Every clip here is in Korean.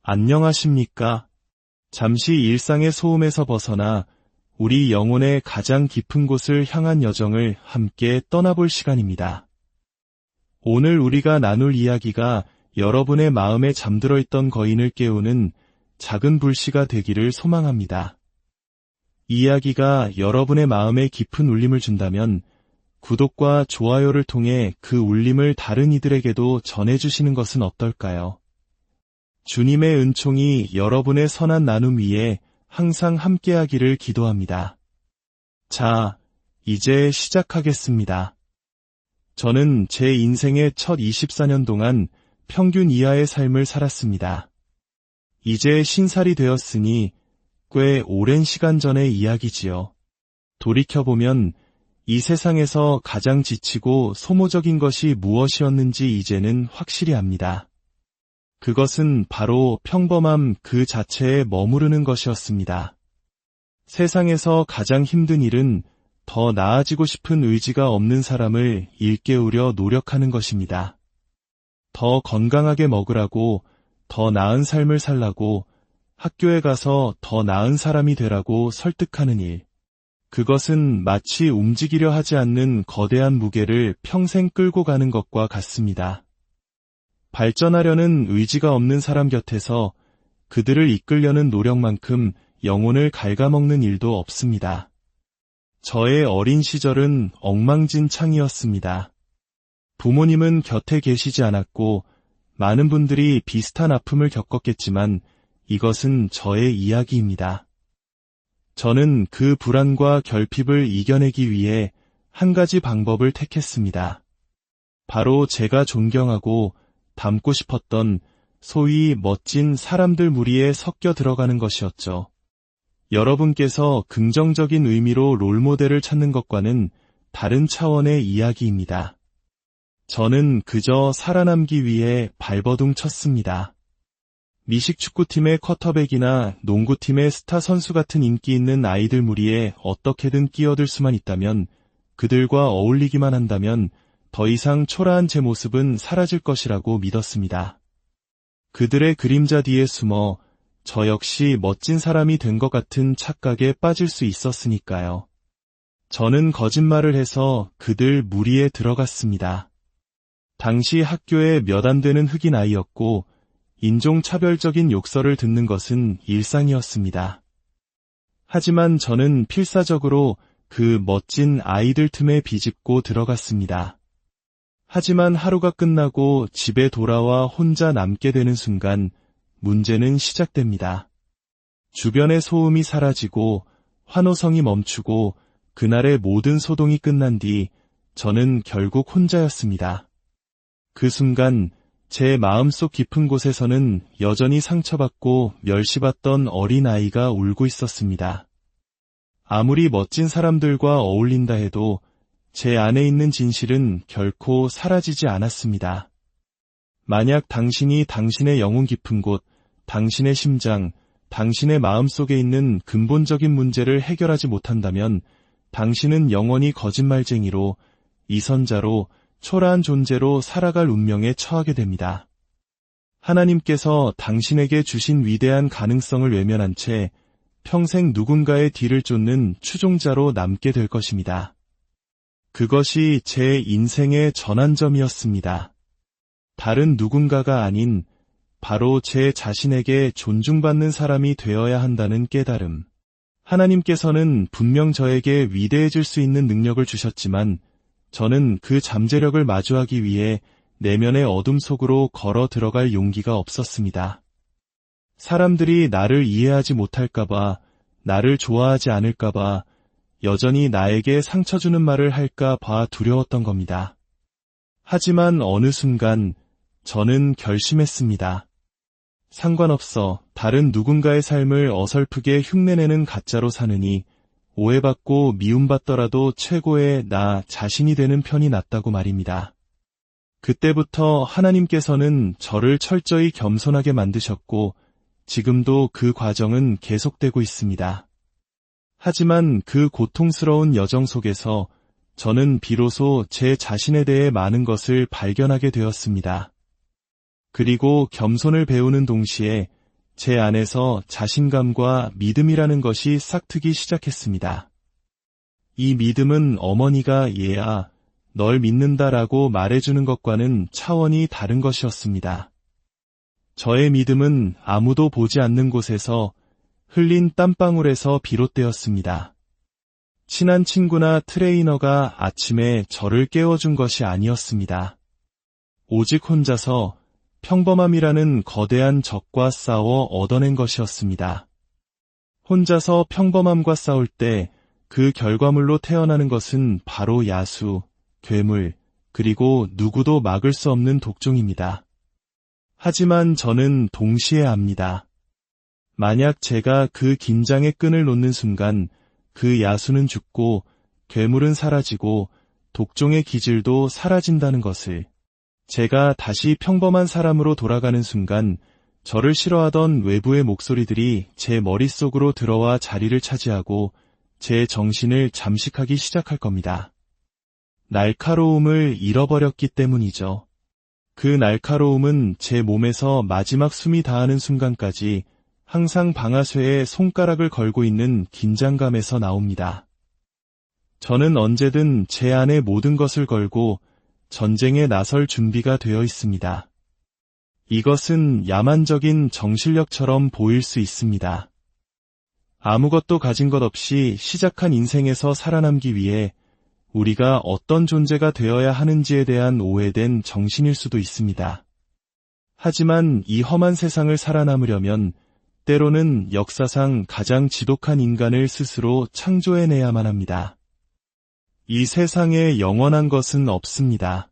안녕하십니까? 잠시 일상의 소음에서 벗어나 우리 영혼의 가장 깊은 곳을 향한 여정을 함께 떠나볼 시간입니다. 오늘 우리가 나눌 이야기가 여러분의 마음에 잠들어 있던 거인을 깨우는 작은 불씨가 되기를 소망합니다. 이야기가 여러분의 마음에 깊은 울림을 준다면 구독과 좋아요를 통해 그 울림을 다른 이들에게도 전해주시는 것은 어떨까요? 주님의 은총이 여러분의 선한 나눔 위에 항상 함께하기를 기도합니다. 자, 이제 시작하겠습니다. 저는 제 인생의 첫 24년 동안 평균 이하의 삶을 살았습니다. 이제 50살이 되었으니 꽤 오랜 시간 전의 이야기지요. 돌이켜보면 이 세상에서 가장 지치고 소모적인 것이 무엇이었는지 이제는 확실히 압니다. 그것은 바로 평범함 그 자체에 머무르는 것이었습니다. 세상에서 가장 힘든 일은 더 나아지고 싶은 의지가 없는 사람을 일깨우려 노력하는 것입니다. 더 건강하게 먹으라고, 더 나은 삶을 살라고, 학교에 가서 더 나은 사람이 되라고 설득하는 일. 그것은 마치 움직이려 하지 않는 거대한 무게를 평생 끌고 가는 것과 같습니다. 발전하려는 의지가 없는 사람 곁에서 그들을 이끌려는 노력만큼 영혼을 갉아먹는 일도 없습니다. 저의 어린 시절은 엉망진창이었습니다. 부모님은 곁에 계시지 않았고 많은 분들이 비슷한 아픔을 겪었겠지만 이것은 저의 이야기입니다. 저는 그 불안과 결핍을 이겨내기 위해 한 가지 방법을 택했습니다. 바로 제가 존경하고 닮고 싶었던 소위 멋진 사람들 무리에 섞여 들어가는 것이었죠. 여러분께서 긍정적인 의미로 롤모델을 찾는 것과는 다른 차원의 이야기입니다. 저는 그저 살아남기 위해 발버둥 쳤습니다. 미식축구팀의 쿼터백이나 농구팀의 스타 선수 같은 인기 있는 아이들 무리에 어떻게든 끼어들 수만 있다면, 그들과 어울리기만 한다면 더 이상 초라한 제 모습은 사라질 것이라고 믿었습니다. 그들의 그림자 뒤에 숨어 저 역시 멋진 사람이 된 것 같은 착각에 빠질 수 있었으니까요. 저는 거짓말을 해서 그들 무리에 들어갔습니다. 당시 학교에 몇 안 되는 흑인 아이였고 인종차별적인 욕설을 듣는 것은 일상이었습니다. 하지만 저는 필사적으로 그 멋진 아이들 틈에 비집고 들어갔습니다. 하지만 하루가 끝나고 집에 돌아와 혼자 남게 되는 순간 문제는 시작됩니다. 주변의 소음이 사라지고 환호성이 멈추고 그날의 모든 소동이 끝난 뒤 저는 결국 혼자였습니다. 그 순간 제 마음속 깊은 곳에서는 여전히 상처받고 멸시받던 어린아이가 울고 있었습니다. 아무리 멋진 사람들과 어울린다 해도 제 안에 있는 진실은 결코 사라지지 않았습니다. 만약 당신이 당신의 영혼 깊은 곳, 당신의 심장, 당신의 마음 속에 있는 근본적인 문제를 해결하지 못한다면 당신은 영원히 거짓말쟁이로, 이선자로, 초라한 존재로 살아갈 운명에 처하게 됩니다. 하나님께서 당신에게 주신 위대한 가능성을 외면한 채 평생 누군가의 뒤를 쫓는 추종자로 남게 될 것입니다. 그것이 제 인생의 전환점이었습니다. 다른 누군가가 아닌 바로 제 자신에게 존중받는 사람이 되어야 한다는 깨달음. 하나님께서는 분명 저에게 위대해질 수 있는 능력을 주셨지만 저는 그 잠재력을 마주하기 위해 내면의 어둠 속으로 걸어 들어갈 용기가 없었습니다. 사람들이 나를 이해하지 못할까봐, 나를 좋아하지 않을까봐, 여전히 나에게 상처 주는 말을 할까봐 두려웠던 겁니다. 하지만 어느 순간 저는 결심했습니다. 상관없어. 다른 누군가의 삶을 어설프게 흉내내는 가짜로 사느니 오해받고 미움받더라도 최고의 나 자신이 되는 편이 낫다고 말입니다. 그때부터 하나님께서는 저를 철저히 겸손하게 만드셨고 지금도 그 과정은 계속되고 있습니다. 하지만 그 고통스러운 여정 속에서 저는 비로소 제 자신에 대해 많은 것을 발견하게 되었습니다. 그리고 겸손을 배우는 동시에 제 안에서 자신감과 믿음이라는 것이 싹트기 시작했습니다. 이 믿음은 어머니가 얘야, 널 믿는다라고 말해주는 것과는 차원이 다른 것이었습니다. 저의 믿음은 아무도 보지 않는 곳에서 흘린 땀방울에서 비롯되었습니다. 친한 친구나 트레이너가 아침에 저를 깨워준 것이 아니었습니다. 오직 혼자서 평범함이라는 거대한 적과 싸워 얻어낸 것이었습니다. 혼자서 평범함과 싸울 때 그 결과물로 태어나는 것은 바로 야수, 괴물, 그리고 누구도 막을 수 없는 독종입니다. 하지만 저는 동시에 압니다. 만약 제가 그 긴장의 끈을 놓는 순간 그 야수는 죽고 괴물은 사라지고 독종의 기질도 사라진다는 것을, 제가 다시 평범한 사람으로 돌아가는 순간 저를 싫어하던 외부의 목소리들이 제 머릿속으로 들어와 자리를 차지하고 제 정신을 잠식하기 시작할 겁니다. 날카로움을 잃어버렸기 때문이죠. 그 날카로움은 제 몸에서 마지막 숨이 닿는 순간까지 항상 방아쇠에 손가락을 걸고 있는 긴장감에서 나옵니다. 저는 언제든 제 안에 모든 것을 걸고 전쟁에 나설 준비가 되어 있습니다. 이것은 야만적인 정신력처럼 보일 수 있습니다. 아무것도 가진 것 없이 시작한 인생에서 살아남기 위해 우리가 어떤 존재가 되어야 하는지에 대한 오해된 정신일 수도 있습니다. 하지만 이 험한 세상을 살아남으려면 때로는 역사상 가장 지독한 인간을 스스로 창조해내야만 합니다. 이 세상에 영원한 것은 없습니다.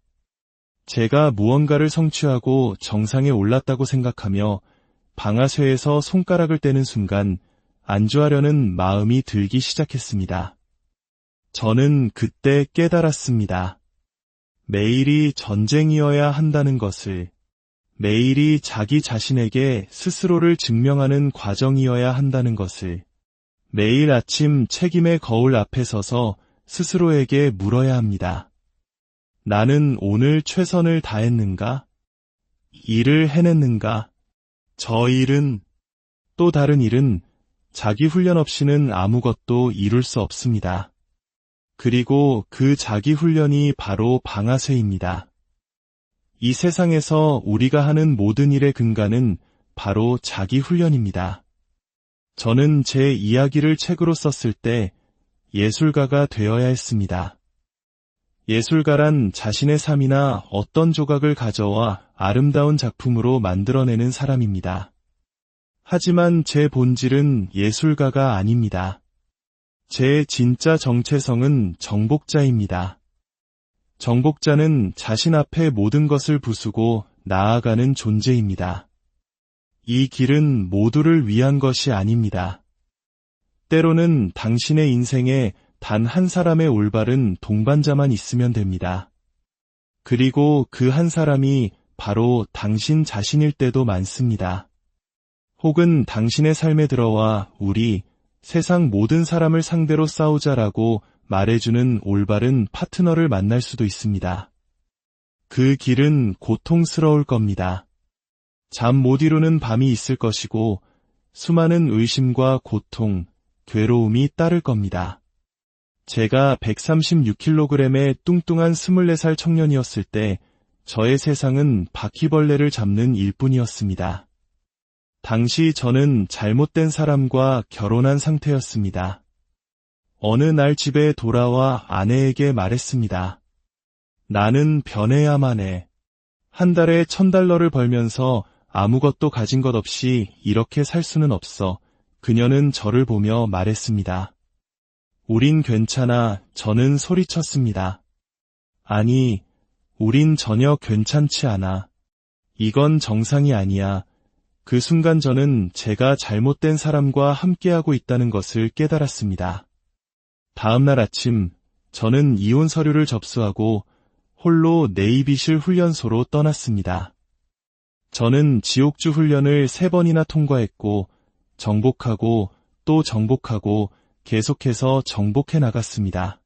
제가 무언가를 성취하고 정상에 올랐다고 생각하며 방아쇠에서 손가락을 떼는 순간 안주하려는 마음이 들기 시작했습니다. 저는 그때 깨달았습니다. 매일이 전쟁이어야 한다는 것을, 매일이 자기 자신에게 스스로를 증명하는 과정이어야 한다는 것을, 매일 아침 책임의 거울 앞에 서서 스스로에게 물어야 합니다. 나는 오늘 최선을 다했는가? 일을 해냈는가? 저 일은, 또 다른 일은 자기 훈련 없이는 아무것도 이룰 수 없습니다. 그리고 그 자기 훈련이 바로 방아쇠입니다. 이 세상에서 우리가 하는 모든 일의 근간은 바로 자기 훈련입니다. 저는 제 이야기를 책으로 썼을 때 예술가가 되어야 했습니다. 예술가란 자신의 삶이나 어떤 조각을 가져와 아름다운 작품으로 만들어내는 사람입니다. 하지만 제 본질은 예술가가 아닙니다. 제 진짜 정체성은 정복자입니다. 정복자는 자신 앞에 모든 것을 부수고 나아가는 존재입니다. 이 길은 모두를 위한 것이 아닙니다. 때로는 당신의 인생에 단 한 사람의 올바른 동반자만 있으면 됩니다. 그리고 그 한 사람이 바로 당신 자신일 때도 많습니다. 혹은 당신의 삶에 들어와 우리 세상 모든 사람을 상대로 싸우자라고 말해주는 올바른 파트너를 만날 수도 있습니다. 그 길은 고통스러울 겁니다. 잠 못 이루는 밤이 있을 것이고 수많은 의심과 고통, 괴로움이 따를 겁니다. 제가 136kg의 뚱뚱한 24살 청년이었을 때 저의 세상은 바퀴벌레를 잡는 일뿐이었습니다. 당시 저는 잘못된 사람과 결혼한 상태였습니다. 어느 날 집에 돌아와 아내에게 말했습니다. 나는 변해야만 해. 한 달에 $1000를 벌면서 아무것도 가진 것 없이 이렇게 살 수는 없어. 그녀는 저를 보며 말했습니다. 우린 괜찮아. 저는 소리쳤습니다. 아니, 우린 전혀 괜찮지 않아. 이건 정상이 아니야. 그 순간 저는 제가 잘못된 사람과 함께하고 있다는 것을 깨달았습니다. 다음 날 아침, 저는 이혼 서류를 접수하고 홀로 네이비실 훈련소로 떠났습니다. 저는 지옥주 훈련을 3번이나 통과했고 정복하고 또 정복하고 계속해서 정복해 나갔습니다.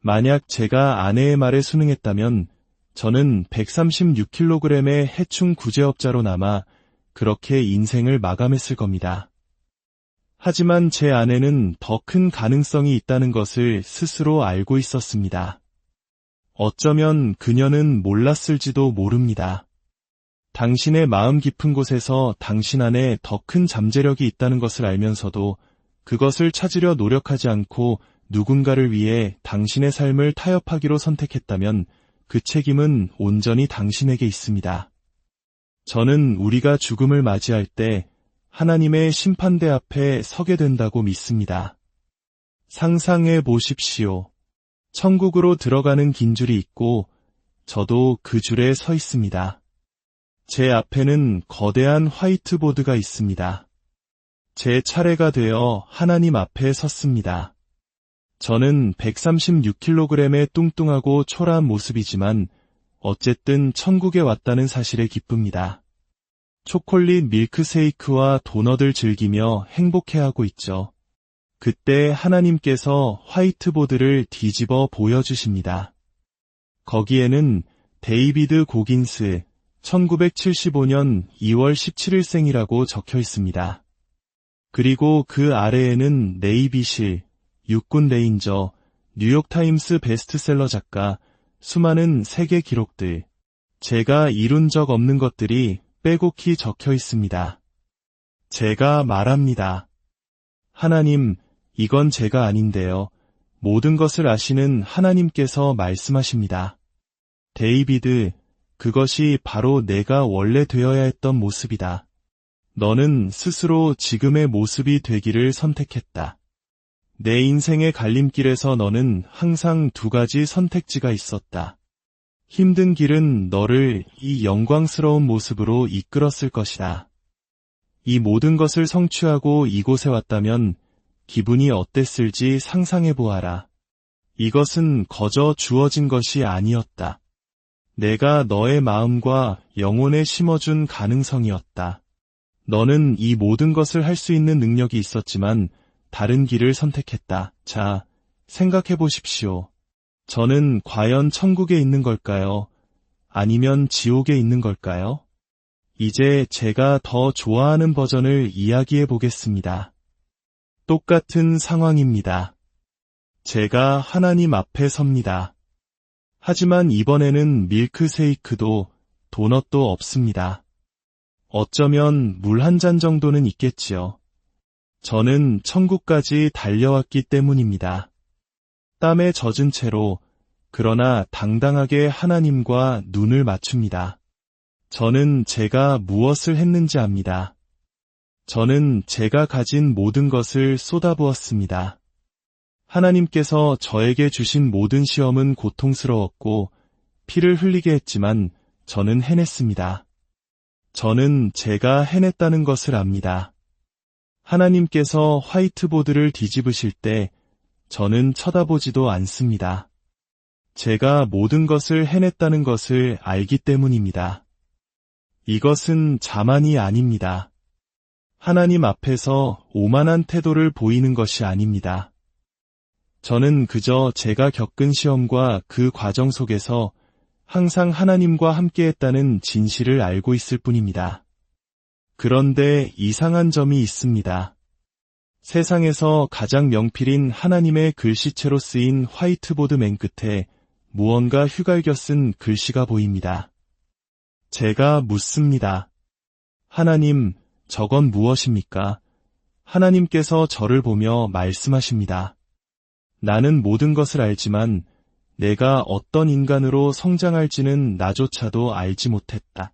만약 제가 아내의 말에 순응했다면 저는 136kg의 해충 구제업자로 남아 그렇게 인생을 마감했을 겁니다. 하지만 제 아내는 더 큰 가능성이 있다는 것을 스스로 알고 있었습니다. 어쩌면 그녀는 몰랐을지도 모릅니다. 당신의 마음 깊은 곳에서 당신 안에 더 큰 잠재력이 있다는 것을 알면서도 그것을 찾으려 노력하지 않고 누군가를 위해 당신의 삶을 타협하기로 선택했다면 그 책임은 온전히 당신에게 있습니다. 저는 우리가 죽음을 맞이할 때 하나님의 심판대 앞에 서게 된다고 믿습니다. 상상해 보십시오. 천국으로 들어가는 긴 줄이 있고 저도 그 줄에 서 있습니다. 제 앞에는 거대한 화이트보드가 있습니다. 제 차례가 되어 하나님 앞에 섰습니다. 저는 136kg의 뚱뚱하고 초라한 모습이지만 어쨌든 천국에 왔다는 사실에 기쁩니다. 초콜릿 밀크세이크와 도넛을 즐기며 행복해하고 있죠. 그때 하나님께서 화이트보드를 뒤집어 보여주십니다. 거기에는 데이비드 고긴스 1975년 2월 17일생이라고 적혀 있습니다. 그리고 그 아래에는 네이비실, 육군 레인저, 뉴욕타임스 베스트셀러 작가, 수많은 세계 기록들, 제가 이룬 적 없는 것들이 빼곡히 적혀 있습니다. 제가 말합니다. 하나님, 이건 제가 아닌데요. 모든 것을 아시는 하나님께서 말씀하십니다. 데이비드, 그것이 바로 내가 원래 되어야 했던 모습이다. 너는 스스로 지금의 모습이 되기를 선택했다. 내 인생의 갈림길에서 너는 항상 두 가지 선택지가 있었다. 힘든 길은 너를 이 영광스러운 모습으로 이끌었을 것이다. 이 모든 것을 성취하고 이곳에 왔다면 기분이 어땠을지 상상해 보아라. 이것은 거저 주어진 것이 아니었다. 내가 너의 마음과 영혼에 심어준 가능성이었다. 너는 이 모든 것을 할 수 있는 능력이 있었지만 다른 길을 선택했다. 자, 생각해 보십시오. 저는 과연 천국에 있는 걸까요? 아니면 지옥에 있는 걸까요? 이제 제가 더 좋아하는 버전을 이야기해 보겠습니다. 똑같은 상황입니다. 제가 하나님 앞에 섭니다. 하지만 이번에는 밀크세이크도 도넛도 없습니다. 어쩌면 물 한 잔 정도는 있겠지요. 저는 천국까지 달려왔기 때문입니다. 땀에 젖은 채로 그러나 당당하게 하나님과 눈을 맞춥니다. 저는 제가 무엇을 했는지 압니다. 저는 제가 가진 모든 것을 쏟아부었습니다. 하나님께서 저에게 주신 모든 시험은 고통스러웠고 피를 흘리게 했지만 저는 해냈습니다. 저는 제가 해냈다는 것을 압니다. 하나님께서 화이트보드를 뒤집으실 때 저는 쳐다보지도 않습니다. 제가 모든 것을 해냈다는 것을 알기 때문입니다. 이것은 자만이 아닙니다. 하나님 앞에서 오만한 태도를 보이는 것이 아닙니다. 저는 그저 제가 겪은 시험과 그 과정 속에서 항상 하나님과 함께했다는 진실을 알고 있을 뿐입니다. 그런데 이상한 점이 있습니다. 세상에서 가장 명필인 하나님의 글씨체로 쓰인 화이트보드 맨 끝에 무언가 휘갈겨 쓴 글씨가 보입니다. 제가 묻습니다. 하나님, 저건 무엇입니까? 하나님께서 저를 보며 말씀하십니다. 나는 모든 것을 알지만 내가 어떤 인간으로 성장할지는 나조차도 알지 못했다.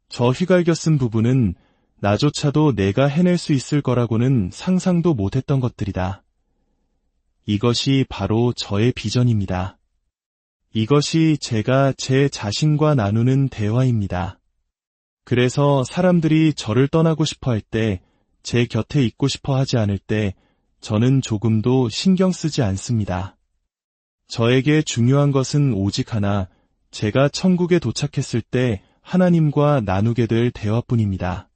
저 휘갈겨 쓴 부분은 나조차도 내가 해낼 수 있을 거라고는 상상도 못했던 것들이다. 이것이 바로 저의 비전입니다. 이것이 제가 제 자신과 나누는 대화입니다. 그래서 사람들이 저를 떠나고 싶어 할 때, 제 곁에 있고 싶어 하지 않을 때, 저는 조금도 신경 쓰지 않습니다. 저에게 중요한 것은 오직 하나, 제가 천국에 도착했을 때 하나님과 나누게 될 대화뿐입니다.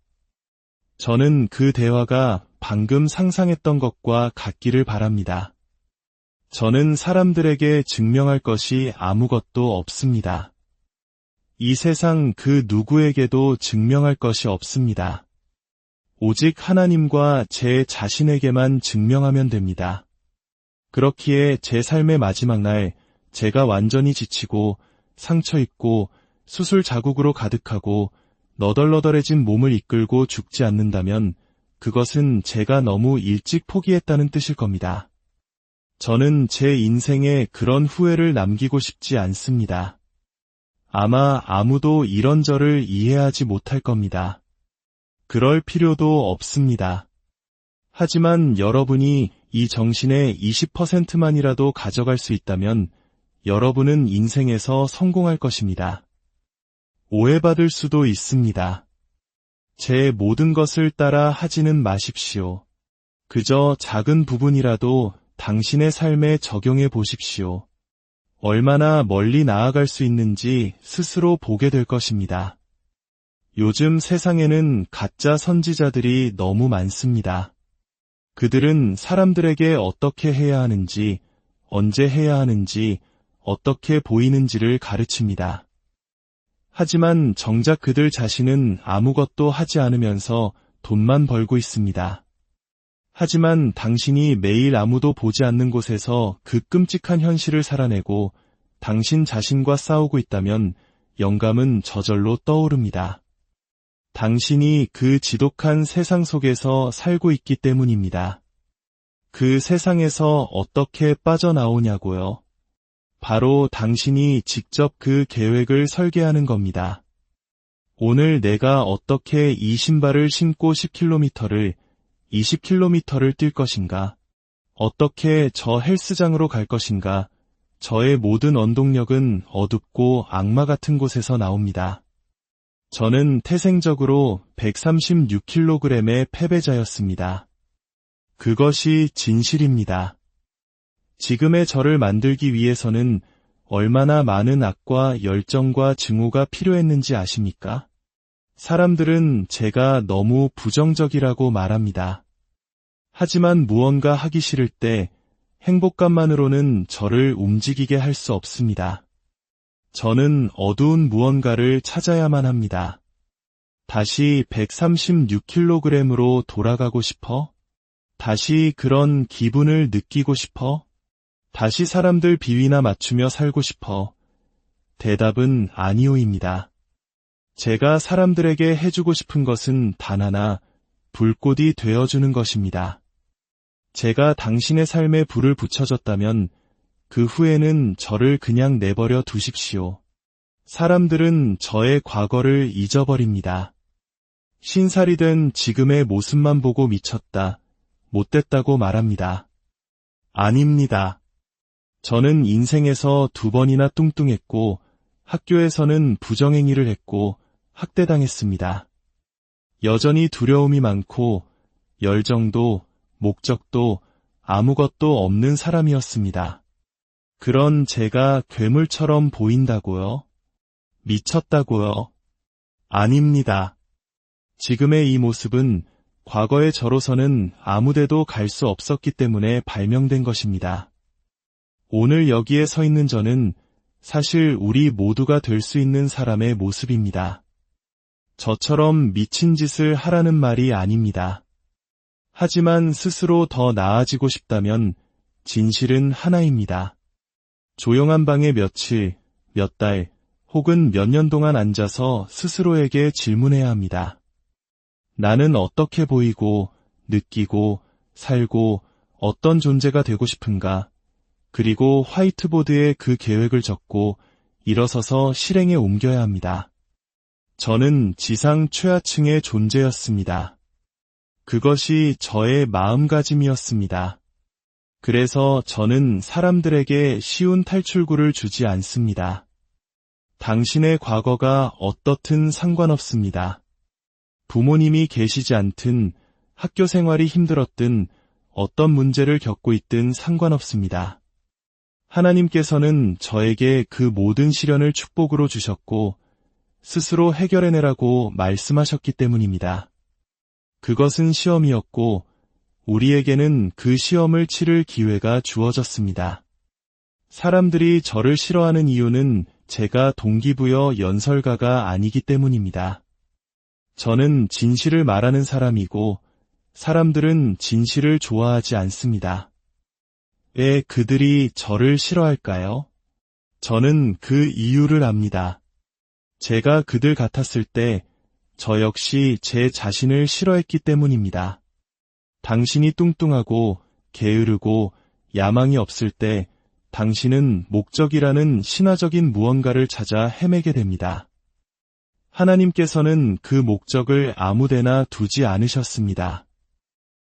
저는 그 대화가 방금 상상했던 것과 같기를 바랍니다. 저는 사람들에게 증명할 것이 아무것도 없습니다. 이 세상 그 누구에게도 증명할 것이 없습니다. 오직 하나님과 제 자신에게만 증명하면 됩니다. 그렇기에 제 삶의 마지막 날 제가 완전히 지치고 상처 입고 수술 자국으로 가득하고 너덜너덜해진 몸을 이끌고 죽지 않는다면 그것은 제가 너무 일찍 포기했다는 뜻일 겁니다. 저는 제 인생에 그런 후회를 남기고 싶지 않습니다. 아마 아무도 이런 저를 이해하지 못할 겁니다. 그럴 필요도 없습니다. 하지만 여러분이 이 정신의 20%만이라도 가져갈 수 있다면 여러분은 인생에서 성공할 것입니다. 오해받을 수도 있습니다. 제 모든 것을 따라 하지는 마십시오. 그저 작은 부분이라도 당신의 삶에 적용해 보십시오. 얼마나 멀리 나아갈 수 있는지 스스로 보게 될 것입니다. 요즘 세상에는 가짜 선지자들이 너무 많습니다. 그들은 사람들에게 어떻게 해야 하는지, 언제 해야 하는지, 어떻게 보이는지를 가르칩니다. 하지만 정작 그들 자신은 아무것도 하지 않으면서 돈만 벌고 있습니다. 하지만 당신이 매일 아무도 보지 않는 곳에서 그 끔찍한 현실을 살아내고 당신 자신과 싸우고 있다면 영감은 저절로 떠오릅니다. 당신이 그 지독한 세상 속에서 살고 있기 때문입니다. 그 세상에서 어떻게 빠져나오냐고요? 바로 당신이 직접 그 계획을 설계하는 겁니다. 오늘 내가 어떻게 이 신발을 신고 10km를, 20km를 뛸 것인가? 어떻게 저 헬스장으로 갈 것인가? 저의 모든 원동력은 어둡고 악마 같은 곳에서 나옵니다. 저는 태생적으로 136kg의 패배자였습니다. 그것이 진실입니다. 지금의 저를 만들기 위해서는 얼마나 많은 악과 열정과 증오가 필요했는지 아십니까? 사람들은 제가 너무 부정적이라고 말합니다. 하지만 무언가 하기 싫을 때 행복감만으로는 저를 움직이게 할 수 없습니다. 저는 어두운 무언가를 찾아야만 합니다. 다시 136kg으로 돌아가고 싶어? 다시 그런 기분을 느끼고 싶어? 다시 사람들 비위나 맞추며 살고 싶어? 대답은 아니오입니다. 제가 사람들에게 해주고 싶은 것은 단 하나, 불꽃이 되어주는 것입니다. 제가 당신의 삶에 불을 붙여줬다면 그 후에는 저를 그냥 내버려 두십시오. 사람들은 저의 과거를 잊어버립니다. 신살이 된 지금의 모습만 보고 미쳤다, 못됐다고 말합니다. 아닙니다. 저는 인생에서 2번이나 뚱뚱했고 학교에서는 부정행위를 했고 학대당했습니다. 여전히 두려움이 많고 열정도 목적도 아무것도 없는 사람이었습니다. 그런 제가 괴물처럼 보인다고요? 미쳤다고요? 아닙니다. 지금의 이 모습은 과거의 저로서는 아무데도 갈 수 없었기 때문에 발명된 것입니다. 오늘 여기에 서 있는 저는 사실 우리 모두가 될 수 있는 사람의 모습입니다. 저처럼 미친 짓을 하라는 말이 아닙니다. 하지만 스스로 더 나아지고 싶다면 진실은 하나입니다. 조용한 방에 며칠, 몇 달, 혹은 몇 년 동안 앉아서 스스로에게 질문해야 합니다. 나는 어떻게 보이고, 느끼고, 살고, 어떤 존재가 되고 싶은가? 그리고 화이트보드에 그 계획을 적고 일어서서 실행에 옮겨야 합니다. 저는 지상 최하층의 존재였습니다. 그것이 저의 마음가짐이었습니다. 그래서 저는 사람들에게 쉬운 탈출구를 주지 않습니다. 당신의 과거가 어떻든 상관없습니다. 부모님이 계시지 않든 학교 생활이 힘들었든 어떤 문제를 겪고 있든 상관없습니다. 하나님께서는 저에게 그 모든 시련을 축복으로 주셨고 스스로 해결해내라고 말씀하셨기 때문입니다. 그것은 시험이었고 우리에게는 그 시험을 치를 기회가 주어졌습니다. 사람들이 저를 싫어하는 이유는 제가 동기부여 연설가가 아니기 때문입니다. 저는 진실을 말하는 사람이고 사람들은 진실을 좋아하지 않습니다. 왜 그들이 저를 싫어할까요? 저는 그 이유를 압니다. 제가 그들 같았을 때 저 역시 제 자신을 싫어했기 때문입니다. 당신이 뚱뚱하고 게으르고 야망이 없을 때 당신은 목적이라는 신화적인 무언가를 찾아 헤매게 됩니다. 하나님께서는 그 목적을 아무데나 두지 않으셨습니다.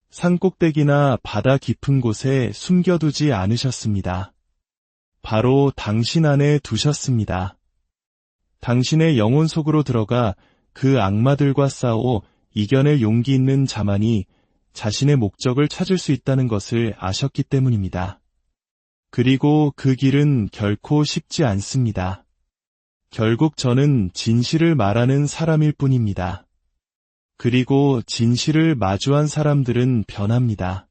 산꼭대기나 바다 깊은 곳에 숨겨두지 않으셨습니다. 바로 당신 안에 두셨습니다. 당신의 영혼 속으로 들어가 그 악마들과 싸워 이겨낼 용기 있는 자만이 자신의 목적을 찾을 수 있다는 것을 아셨기 때문입니다. 그리고 그 길은 결코 쉽지 않습니다. 결국 저는 진실을 말하는 사람일 뿐입니다. 그리고 진실을 마주한 사람들은 변합니다.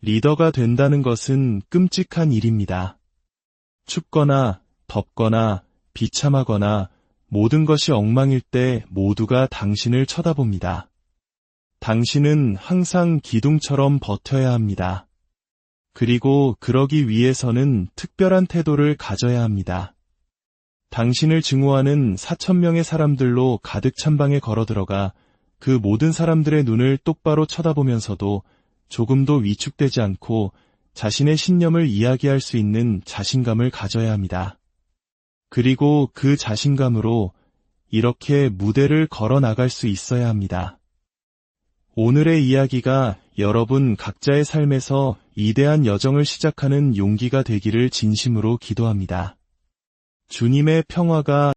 리더가 된다는 것은 끔찍한 일입니다. 춥거나 덥거나 비참하거나 모든 것이 엉망일 때 모두가 당신을 쳐다봅니다. 당신은 항상 기둥처럼 버텨야 합니다. 그리고 그러기 위해서는 특별한 태도를 가져야 합니다. 당신을 증오하는 4,000명의 사람들로 가득 찬 방에 걸어들어가 그 모든 사람들의 눈을 똑바로 쳐다보면서도 조금도 위축되지 않고 자신의 신념을 이야기할 수 있는 자신감을 가져야 합니다. 그리고 그 자신감으로 이렇게 무대를 걸어 나갈 수 있어야 합니다. 오늘의 이야기가 여러분 각자의 삶에서 이대한 여정을 시작하는 용기가 되기를 진심으로 기도합니다. 주님의 평화가